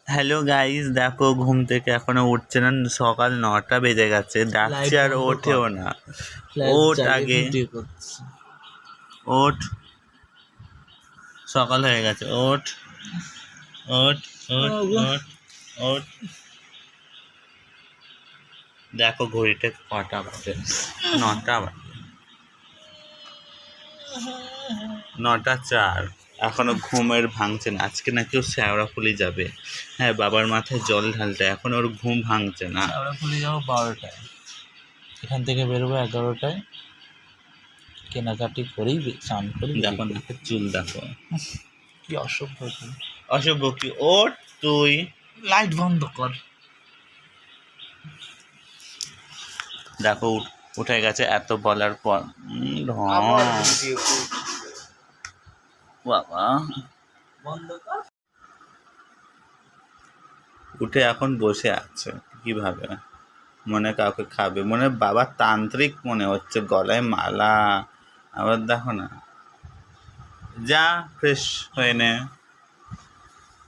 Hello guys, দেখো ঘুম থেকে এখনো উঠছে না। সকাল 9টা বেজে গেছে, ডাকছি আর ওঠেও না। ওঠ আগে, ওঠ, সকাল হয়ে গেছে, ওঠ ওঠ ওঠ ওঠ ওঠ। দেখো ঘড়িতে কটা বাজে, 9টা বাজে, 9টা 4। এখনো ঘুমের ভাঙছে না। আজকে নাকি ও শ্যাওড়াফুলি যাবে। হ্যাঁ, বাবার মাথায় জল ঢালতে, এখন ওর ঘুম ভাঙছে না। শ্যাওড়াফুলি যাবো 12টায়, এখান থেকে বেরোবো 11টায়, কেনাকাটি করেই স্নান করি। দেখো নাকের চুল দেখো, কি অসভ্য তুই। অসভ্য কি? ওঠ তুই, লাইট বন্ধ কর। দেখো উঠে গেছে এত বলার পর। বাবা বন্ধ কর। উঠে এখন বসে আছে কিভাবে, মনে কাউকে খাবে, মনে বাবা তান্ত্রিক মনে হচ্ছে, গলায় মালা। আবার দেখো না, যা ফ্রেশ হয়ে নে।